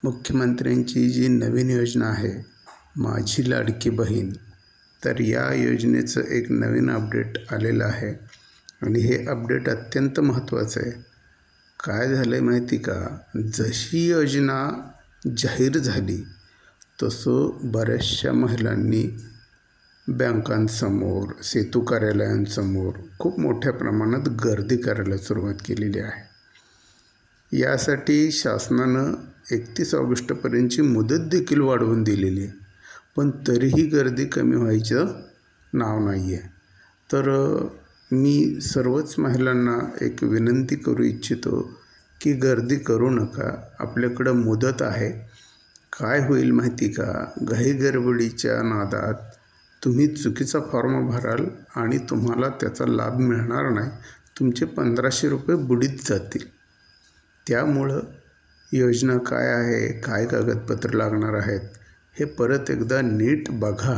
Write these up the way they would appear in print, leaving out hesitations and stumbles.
मुख्यमंत्र्यांची जी नवीन योजना आहे माझी लाडकी बहीण, तर या योजनेचं एक नवीन अपडेट आलेलं आहे आणि हे अपडेट अत्यंत महत्त्वाचं आहे. काय झालं आहे माहिती का, जशी योजना जाहीर झाली तसं बऱ्याचशा महिलांनी बँकांसमोर, सेतू कार्यालयांसमोर खूप मोठ्या प्रमाणात गर्दी करायला सुरुवात केलेली आहे. यासाठी शासनानं 31 ऑगस्टपर्यंतची मुदत देखील वाढवून दिलेली आहे, पण तरीही गर्दी कमी व्हायचं नाव नाही आहे. तर मी सर्वच महिलांना एक विनंती करू इच्छितो की गर्दी करू नका, आपल्याकडं मुदत आहे. काय होईल माहिती का, घाई गडबडीच्या नादात तुम्ही चुकीचा फॉर्म भराल आणि तुम्हाला त्याचा लाभ मिळणार नाही. तुमचे 1500 रुपये बुडीत जातील. त्यामुळं योजना काय आहे, काय कागदपत्र लागणार आहेत हे परत एकदा नीट बघा.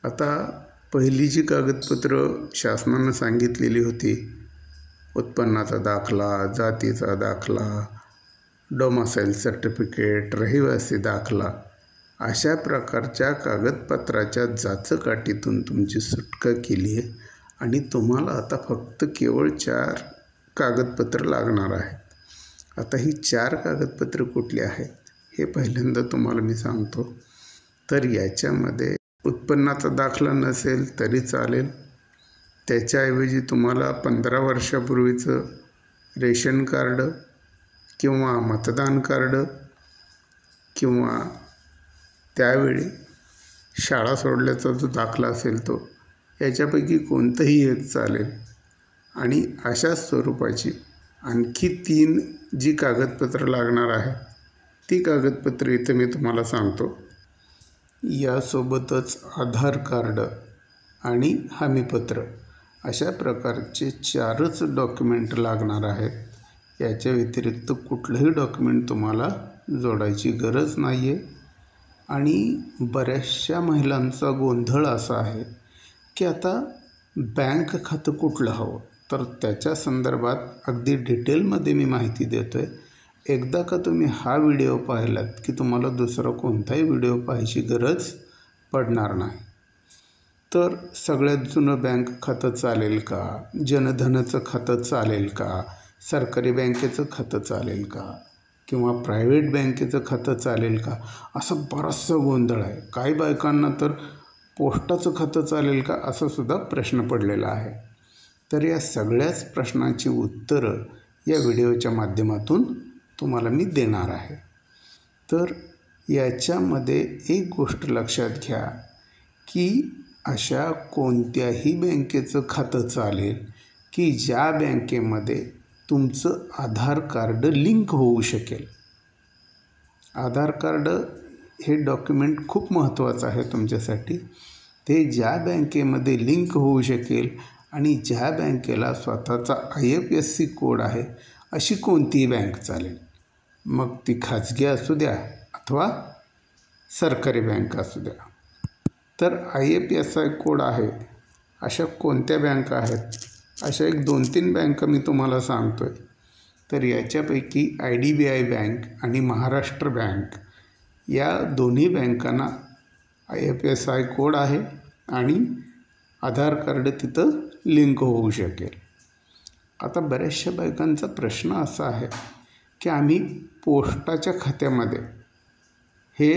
आता पहिली जी कागदपत्र शासनानं सांगितलेली होती, उत्पन्नाचा दाखला, जातीचा दाखला, डोमासाईल सर्टिफिकेट, रहिवासी दाखला, अशा प्रकारच्या कागदपत्राच्या जाचकाठीतून तुमची सुटका केली आहे आणि तुम्हाला आता फक्त केवळ 4 कागदपत्र लागणार आहेत. आता ही 4 कागदपत्र कुठली आहेत हे पहिल्यांदा तुम्हाला मी सांगतो. तर याच्यामध्ये उत्पन्नाचा दाखला नसेल तरी चालेल, त्याच्याऐवजी तुम्हाला 15 वर्षापूर्वीचं रेशन कार्ड किंवा मतदान कार्ड किंवा त्यावेळी शाळा सोडल्याचा जो दाखला असेल तो, याच्यापैकी कोणतंही एक चालेल. आणि अशाच स्वरूपाची आणखी 3 जी कागदपत्र लागणार आहे ती कागदपत्र इथे मी तुम्हाला सांगतो. यासोबतच आधार कार्ड आणि हमीपत्र अशा प्रकारचे 4च डॉक्युमेंट लागणार आहेत. याच्या व्यतिरिक्त कुठलंही डॉक्युमेंट तुम्हाला जोडायची गरज नाही आहे. आणि बऱ्याचशा महिलांचा गोंधळ असा आहे की आता बँक खातं कुठलं हवं, तर त्याच्या संदर्भात अगदी डिटेलमध्ये मी माहिती देतो आहे. एकदा का तुम्ही हा व्हिडिओ पाहिलात की तुम्हाला दुसरा कोणताही व्हिडिओ पाहायची गरज पडणार नाही. तर सगळ्यात जुनं बँक खातं चालेल का, जनधनचं खातं चालेल का, सरकारी बँकेचं खातं चालेल का किंवा प्रायव्हेट बँकेचं खातं चालेल का, असं बराचसा गोंधळ आहे. काही बायकांना तर पोस्टाचं खातं चालेल का असा सुद्धा प्रश्न पडलेला आहे. तर या सगळ्याच प्रश्नांची उत्तरं या व्हिडिओच्या माध्यमातून तुम्हाला मी देणार आहे. तर याच्यामध्ये एक गोष्ट लक्षात घ्या की अशा कोणत्याही बँकेचं खातं चालेल की ज्या बँकेमध्ये तुमचं आधार कार्ड लिंक होऊ शकेल. आधार कार्ड हे डॉक्युमेंट खूप महत्त्वाचं आहे तुमच्यासाठी. ते ज्या बँकेमध्ये लिंक होऊ शकेल आणि ज्या बँकेला स्वतःचा IFSC कोड आहे अशी कोणतीही बँक चालेल. मग ती खाजगी असू द्या अथवा सरकारी बँक असू द्या. तर IFSC कोड आहे अशा कोणत्या बँका आहेत, अशा एक 2-3 बँका मी तुम्हाला सांगतो आहे. तर याच्यापैकी IDBI बँक आणि महाराष्ट्र बँक या दोन्ही बँकांना IFSC कोड आहे आणि आधार कार्ड तिथं लिंक होऊ शकेल. आता बऱ्याचशा बायकांचा प्रश्न असा आहे की आम्ही पोस्टाच्या खात्यामध्ये हे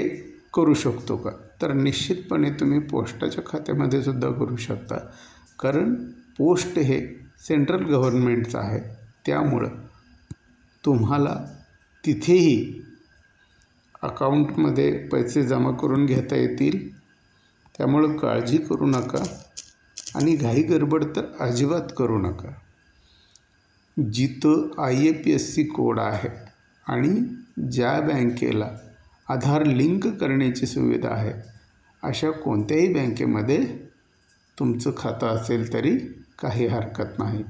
करू शकतो का, तर निश्चितपणे तुम्ही पोस्टाच्या खात्यामध्ये सुद्धा करू शकता. कारण पोस्ट हे सेंट्रल गव्हर्नमेंटचं आहे, त्यामुळं तुम्हाला तिथेही अकाउंटमध्ये पैसे जमा करून घेता येतील. त्यामुळं काळजी करू नका आणि घाई गडबड तर अजिबात करू नका. जिथं IFSC कोड आहे आणि ज्या बँकेला आधार लिंक करण्याची सुविधा आहे अशा कोणत्याही बँकेमध्ये तुमचं खातं असेल तरी काही हरकत नाही.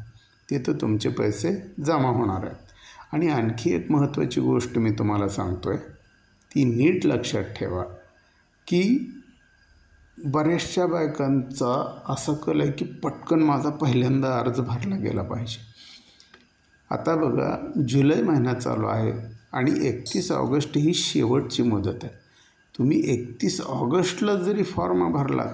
तिथं तुमचे पैसे जमा होणार आहेत. आणि आणखी एक महत्त्वाची गोष्ट मी तुम्हाला सांगतो आहे, ती नीट लक्षात ठेवा की बऱ्याचशा बायकांचा असा कल आहे की पटकन माझा पहिल्यांदा अर्ज भरला गेला पाहिजे. आता बघा, जुलै महिना चालू आहे आणि 31 ऑगस्ट ही शेवटची मुदत आहे. तुम्ही 31 ऑगस्टला जरी फॉर्म भरलात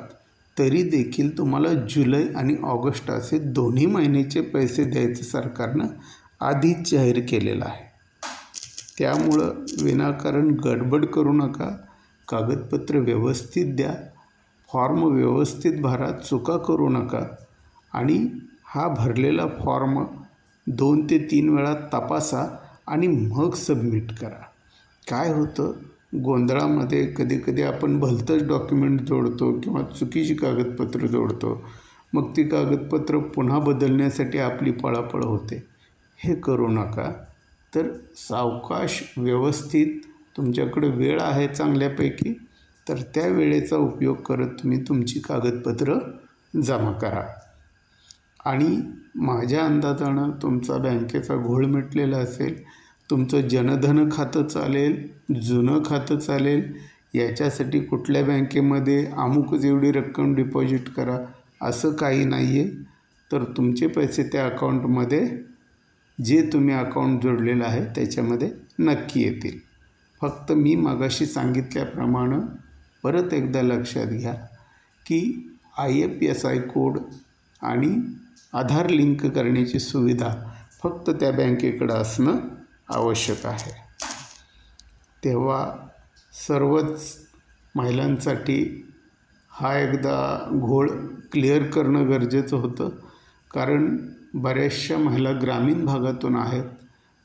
तरी देखील तुम्हाला जुलै आणि ऑगस्ट असे दोन्ही महिन्याचे पैसे द्यायचं सरकारनं आधीच जाहीर केलेलं आहे. त्यामुळं विनाकारण गडबड करू नका. कागदपत्र व्यवस्थित द्या, फॉर्म व्यवस्थित भरा, चुका करू नका आणि हा भरलेला फॉर्म 2 ते 3 वेळा तपासा आणि मग सबमिट करा. काय होतं, गोंधळामध्ये कधी आपण भलतंच डॉक्युमेंट जोडतो किंवा चुकीची कागदपत्र जोडतो. मग ती कागदपत्र पुन्हा बदलण्यासाठी आपली पळापळ होते. हे करू नका. तर सावकाश व्यवस्थित, तुमच्याकडे वेळ आहे चांगल्यापैकी, तर त्या वेळेचा उपयोग करत तुम्ही तुमची कागदपत्र जमा करा. आणि माझ्या अंदाजानं तुमचा बँकेचा घोळ मिटलेला असेल. तुमचं जनधन खातं चालेल, जुनं खातं चालेल. याच्यासाठी कुठल्या बँकेमध्ये अमुकच एवढी रक्कम डिपॉझिट करा असं काही नाही आहे. तर तुमचे पैसे त्या अकाउंटमध्ये, जे तुम्ही अकाउंट जोडलेलं आहे त्याच्यामध्ये नक्की येतील. फक्त मी मगाशी सांगितल्याप्रमाणे परत एकदा लक्षात घ्या की IFSI कोड आणि आधार लिंक करण्याची सुविधा फक्त त्या बँकेकडं असणं आवश्यक आहे. तेव्हा सर्वच महिलांसाठी हा एकदा घोळ क्लिअर करणं गरजेचं होतं. कारण बऱ्याचशा महिला ग्रामीण भागातून आहेत,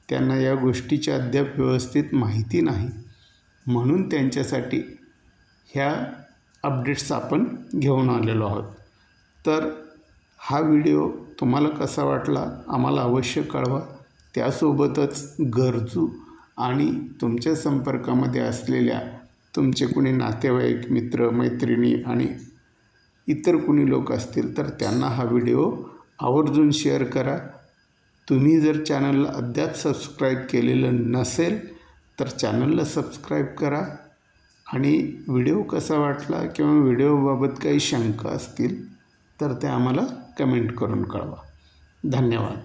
त्यांना या गोष्टीची अद्याप व्यवस्थित माहिती नाही. म्हणून त्यांच्यासाठी ह्या अपडेट्स आपण घेऊन आलेलो आहोत. तर हा व्हिडिओ तुम्हाला कसा वाटला आम्हाला अवश्य कळवा. त्यासोबतच गरजू आणि तुमच्या संपर्कामध्ये असलेल्या तुमचे कुणी नातेवाईक, मित्र, मैत्रिणी आणि इतर कुणी लोक असतील तर त्यांना हा व्हिडिओ आवर्जून शेअर करा. तुम्ही जर चॅनलला अद्याप सबस्क्राईब केलेलं नसेल तर चॅनलला सबस्क्राईब करा. आणि व्हिडिओ कसा वाटला किंवा व्हिडिओबाबत काही शंका असतील तर ते आम्हाला कमेंट करून कळवा. धन्यवाद.